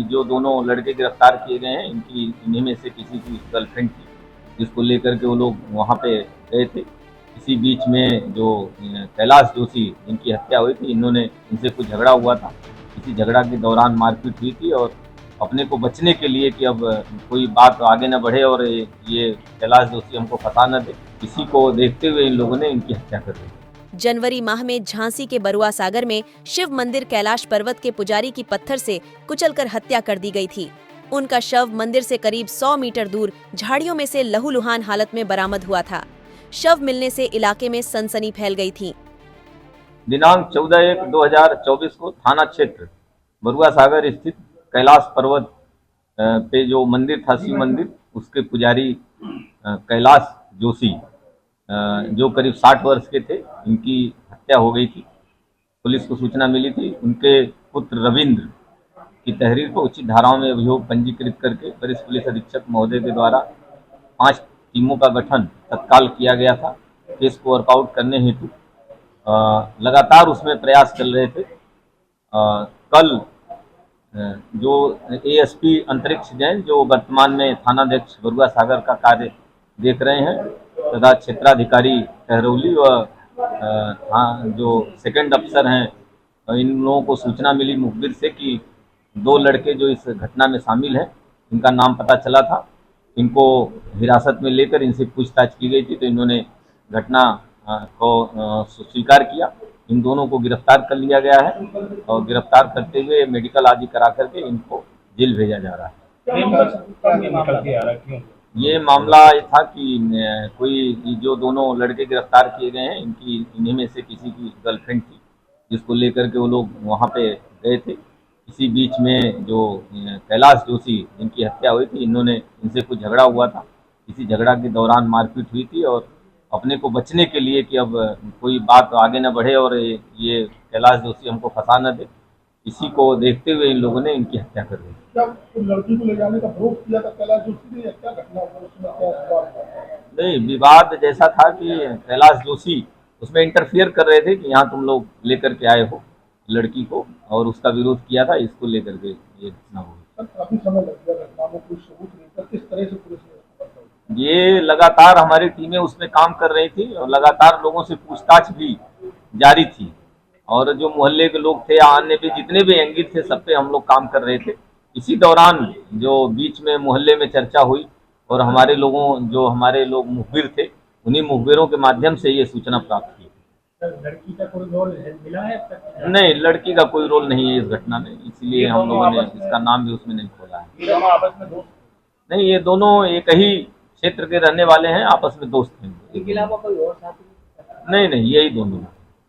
जो दोनों लड़के गिरफ्तार किए गए हैं इन्हीं में से किसी की गर्लफ्रेंड थी, जिसको लेकर के वो लोग वहाँ पे गए थे। इसी बीच में जो कैलाश जोशी जिनकी हत्या हुई थी, इन्होंने इनसे कुछ झगड़ा हुआ था। इसी झगड़ा के दौरान मारपीट हुई थी और अपने को बचने के लिए कि अब कोई बात आगे न बढ़े और ये कैलाश जोशी हमको फंसा न दे, इसी को देखते हुए इन लोगों ने इनकी हत्या कर दी। जनवरी माह में झांसी के बरुआ सागर में शिव मंदिर कैलाश पर्वत के पुजारी की पत्थर से कुचलकर हत्या कर दी गई थी। उनका शव मंदिर से करीब 100 मीटर दूर झाड़ियों में से लहूलुहान हालत में बरामद हुआ था। शव मिलने से इलाके में सनसनी फैल गई थी। दिनांक 14/1/2024 को थाना क्षेत्र बरुआ सागर स्थित कैलाश पर्वत पे जो मंदिर था, शिव मंदिर, उसके पुजारी कैलाश जोशी जो करीब 60 वर्ष के थे, इनकी हत्या हो गई थी। पुलिस को सूचना मिली थी। उनके पुत्र रविंद्र की तहरीर पर उचित धाराओं में अभियोग पंजीकृत करके वरिष्ठ पुलिस अधीक्षक महोदय के द्वारा 5 टीमों का गठन तत्काल किया गया था। केस को वर्कआउट करने हेतु लगातार उसमें प्रयास चल रहे थे। कल जो एएसपी अंतरिक्ष जैन, जो वर्तमान में थानाध्यक्ष बरुआ सागर का कार्य देख रहे हैं, तथा क्षेत्राधिकारी टहरौली व जो सेकंड अफसर हैं, इन लोगों को सूचना मिली मुखबिर से कि 2 लड़के जो इस घटना में शामिल हैं, इनका नाम पता चला था। इनको हिरासत में लेकर इनसे पूछताछ की गई थी, तो इन्होंने घटना को स्वीकार किया। इन दोनों को गिरफ्तार कर लिया गया है और गिरफ्तार करते हुए मेडिकल आदि करा करके इनको जेल भेजा जा रहा है। ये मामला ये था कि कोई जो दोनों लड़के गिरफ्तार किए गए हैं, इन्हीं में से किसी की गर्लफ्रेंड थी, जिसको लेकर के वो लोग वहाँ पे गए थे। इसी बीच में जो कैलाश जोशी जिनकी हत्या हुई थी, इन्होंने इनसे कुछ झगड़ा हुआ था। इसी झगड़ा के दौरान मारपीट हुई थी और अपने को बचने के लिए कि अब कोई बात आगे न बढ़े और ये कैलाश जोशी हमको फंसा न दे, इसी को देखते हुए इन लोगों ने इनकी हत्या कर दी। लड़की को ले जाने का विरोध किया था कैलाश जोशी ने, क्या घटना उसमें क्या? नहीं, विवाद जैसा था कि कैलाश जोशी उसमें इंटरफियर कर रहे थे कि यहाँ तुम लोग लेकर के आए हो लड़की को, और उसका विरोध किया था। इसको लेकर के ये घटना हुई। काफी समय लग गया घटना में, कोई सबूत नहीं था। किस तरह से पुलिस ने ये लगातार हमारी टीमें उसमें काम कर रही थी और लगातार लोगों से पूछताछ भी जारी थी, और जो मोहल्ले के लोग थे, अन्य भी जितने भी एंगित थे, सब पे हम लोग काम कर रहे थे। इसी दौरान जो बीच में मोहल्ले में चर्चा हुई और हमारे लोग मुखबिर थे, उन्हीं मुखबिरों के माध्यम से ये सूचना प्राप्त की। लड़की का कोई रोल मिला है? नहीं, लड़की का कोई रोल नहीं है इस घटना में, इसलिए हम लोगों ने इसका नाम भी उसमें नहीं खोला है। आपस में दोस्त नहीं, ये दोनों एक ही क्षेत्र के रहने वाले हैं, आपस में दोस्त हैं। इनके अलावा कोई और साथी? नहीं, यही दोनों।